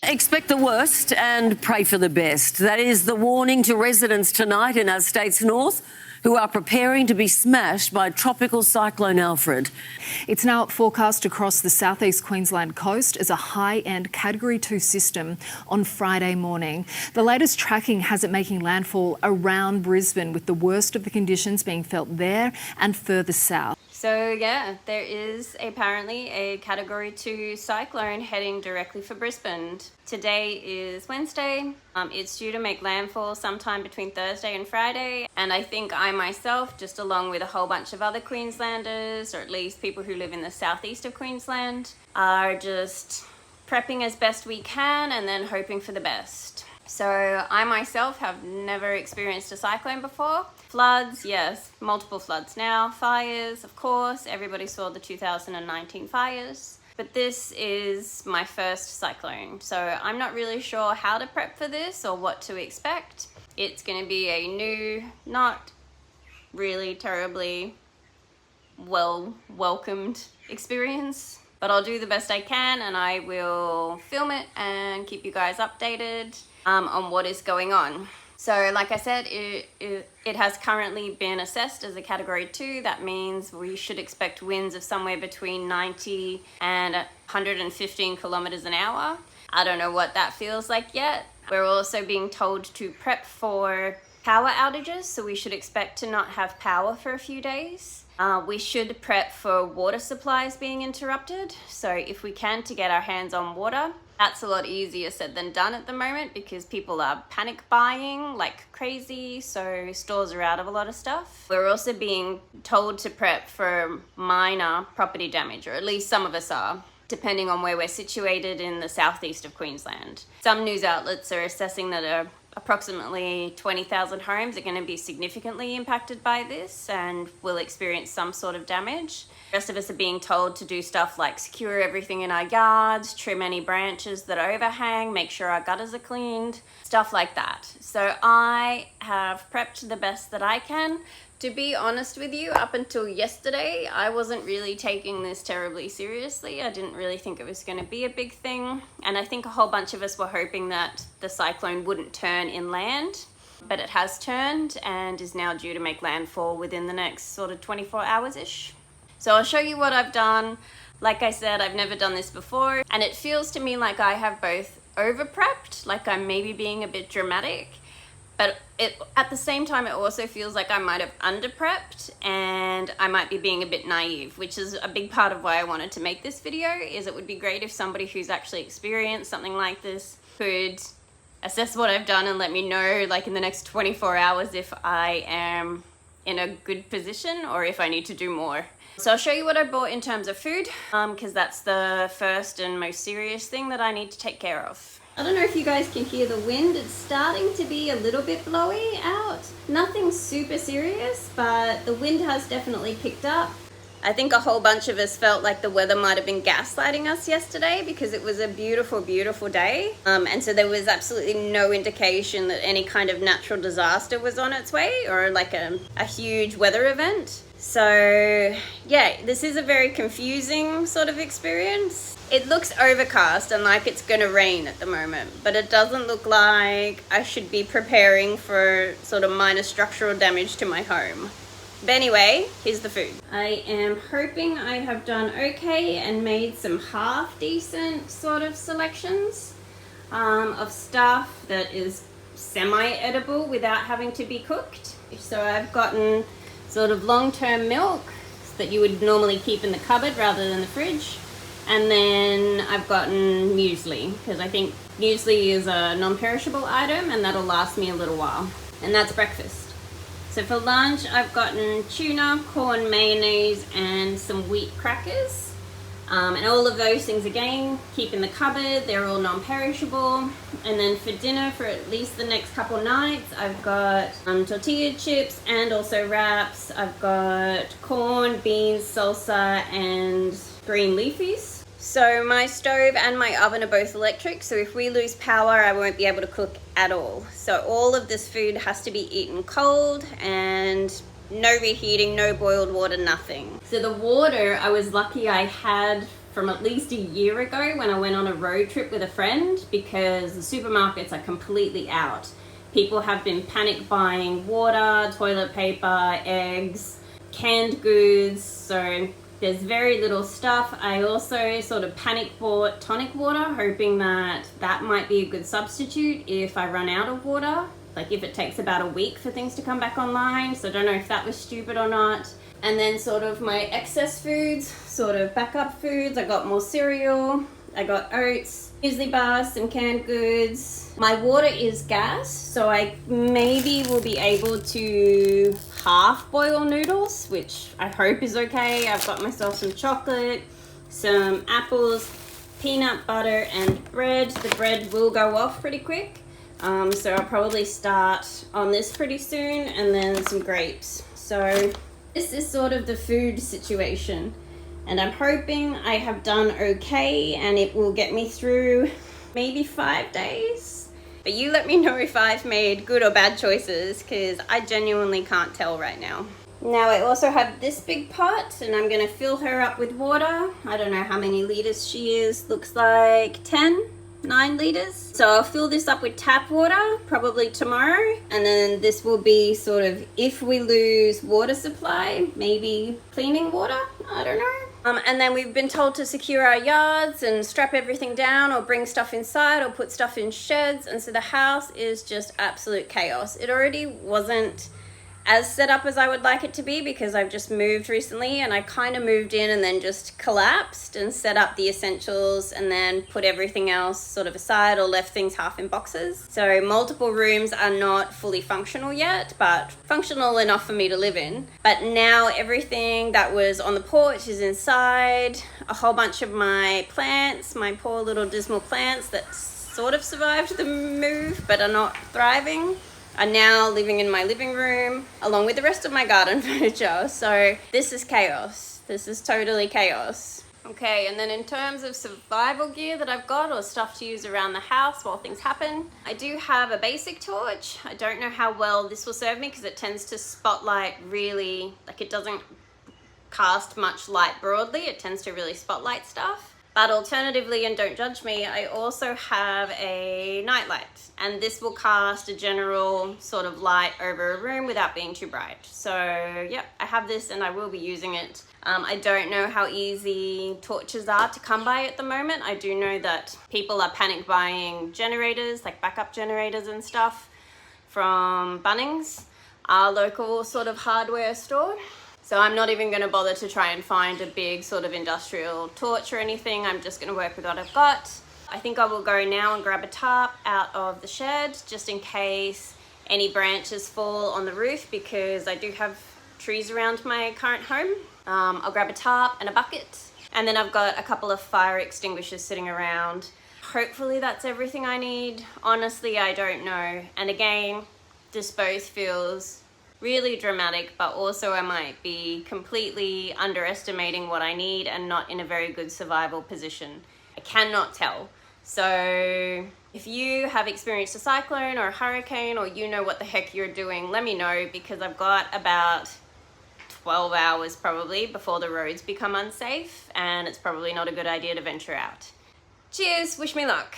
Expect the worst and pray for the best. That is the warning to residents tonight in our state's north who are preparing to be smashed by Tropical Cyclone Alfred. It's now forecast across the southeast Queensland coast as a high-end Category 2 system on Friday morning. The latest tracking has it making landfall around Brisbane, with the worst of the conditions being felt there and further south. So yeah, there is apparently a Category 2 cyclone heading directly for Brisbane. Today is Wednesday. It's due to make landfall sometime between Thursday and Friday. And I think I myself, just along with a whole bunch of other Queenslanders, or at least people who live in the southeast of Queensland, are just prepping as best we can and then hoping for the best. So I myself have never experienced a cyclone before. Floods, yes, multiple floods now. Fires, of course, everybody saw the 2019 fires. But this is my first cyclone, so I'm not really sure how to prep for this or what to expect. It's going to be a new, not really terribly welcomed experience. But I'll do the best I can, and I will film it and keep you guys updated on what is going on. So like I said, it has currently been assessed as a Category 2. That means we should expect winds of somewhere between 90 and 115 kilometers an hour. I don't know what that feels like yet. We're also being told to prep for power outages, so we should expect to not have power for a few days. We should prep for water supplies being interrupted. So if we can, to get our hands on water. That's a lot easier said than done at the moment because people are panic buying like crazy, so stores are out of a lot of stuff. We're also being told to prep for minor property damage, or at least some of us are, depending on where we're situated in the southeast of Queensland. Some news outlets are assessing that approximately 20,000 homes are going to be significantly impacted by this and will experience some sort of damage. The rest of us are being told to do stuff like secure everything in our yards, trim any branches that overhang, make sure our gutters are cleaned, stuff like that. So I have prepped the best that I can. To be honest with you, up until yesterday, I wasn't really taking this terribly seriously. I didn't really think it was going to be a big thing. And I think a whole bunch of us were hoping that the cyclone wouldn't turn inland. But it has turned and is now due to make landfall within the next sort of 24 hours-ish. So I'll show you what I've done. Like I said, I've never done this before. And it feels to me like I have both over-prepped, like I'm maybe being a bit dramatic. But at the same time, it also feels like I might have under-prepped and I might be being a bit naive, which is a big part of why I wanted to make this video. Is it would be great if somebody who's actually experienced something like this could assess what I've done and let me know, like in the next 24 hours, if I am in a good position or if I need to do more. So I'll show you what I bought in terms of food, because that's the first and most serious thing that I need to take care of. I don't know if you guys can hear the wind. It's starting to be a little bit blowy out. Nothing super serious, but the wind has definitely picked up. I think a whole bunch of us felt like the weather might have been gaslighting us yesterday because it was a beautiful, beautiful day. And so there was absolutely no indication that any kind of natural disaster was on its way or like a huge weather event. So yeah, this is a very confusing sort of experience. It looks overcast and like it's gonna rain at the moment, but it doesn't look like I should be preparing for sort of minor structural damage to my home. But anyway, here's the food. I am hoping I have done okay and made some half decent sort of selections of stuff that is semi-edible without having to be cooked. So I've gotten sort of long-term milk that you would normally keep in the cupboard rather than the fridge. And then I've gotten muesli, because I think muesli is a non-perishable item and that'll last me a little while. And that's breakfast. So for lunch, I've gotten tuna, corn, mayonnaise, and some wheat crackers. And all of those things, again, keep in the cupboard. They're all non-perishable. And then for dinner, for at least the next couple nights, I've got tortilla chips and also wraps. I've got corn, beans, salsa, and green leafies. So my stove and my oven are both electric, so if we lose power, I won't be able to cook at all. So all of this food has to be eaten cold and no reheating, no boiled water, nothing. So the water, I was lucky I had from at least a year ago when I went on a road trip with a friend, because the supermarkets are completely out. People have been panic buying water, toilet paper, eggs, canned goods, so there's very little stuff. I also sort of panic bought tonic water, hoping that that might be a good substitute if I run out of water, like if it takes about a week for things to come back online. So I don't know if that was stupid or not. And then sort of my excess foods, sort of backup foods, I got more cereal, I got oats, muesli bars, some canned goods. My water is gas, so I maybe will be able to half boil noodles, which I hope is okay. I've got myself some chocolate, some apples, peanut butter and bread. The bread will go off pretty quick, so I'll probably start on this pretty soon, and then some grapes. So this is sort of the food situation, and I'm hoping I have done okay and it will get me through maybe 5 days. But you let me know if I've made good or bad choices, because I genuinely can't tell right now. Now I also have this big pot, and I'm gonna fill her up with water. I don't know how many liters she is, looks like 9 liters. So I'll fill this up with tap water probably tomorrow, and then this will be sort of, if we lose water supply, maybe cleaning water, I don't know. And then we've been told to secure our yards and strap everything down, or bring stuff inside, or put stuff in sheds, and so the house is just absolute chaos. It already wasn't as set up as I would like it to be, because I've just moved recently, and I kind of moved in and then just collapsed and set up the essentials and then put everything else sort of aside, or left things half in boxes. So multiple rooms are not fully functional yet, but functional enough for me to live in. But now everything that was on the porch is inside. A whole bunch of my plants, my poor little dismal plants that sort of survived the move but are not thriving, are now living in my living room along with the rest of my garden furniture. So this is chaos. This is totally chaos. Okay, and then in terms of survival gear that I've got, or stuff to use around the house while things happen, I do have a basic torch. I don't know how well this will serve me, because it tends to spotlight really, like it doesn't cast much light broadly. It tends to really spotlight stuff. But alternatively, and don't judge me, I also have a nightlight, and this will cast a general sort of light over a room without being too bright. So yeah, I have this and I will be using it. I don't know how easy torches are to come by at the moment. I do know that people are panic buying generators, like backup generators and stuff, from Bunnings, our local sort of hardware store. So I'm not even going to bother to try and find a big sort of industrial torch or anything. I'm just going to work with what I've got. I think I will go now and grab a tarp out of the shed, just in case any branches fall on the roof, because I do have trees around my current home. I'll grab a tarp and a bucket, and then I've got a couple of fire extinguishers sitting around. Hopefully that's everything I need. Honestly, I don't know. And again, this both feels really dramatic, but also I might be completely underestimating what I need and not in a very good survival position. I cannot tell. So if you have experienced a cyclone or a hurricane, or you know what the heck you're doing, let me know, because I've got about 12 hours probably before the roads become unsafe, and it's probably not a good idea to venture out. Cheers, wish me luck.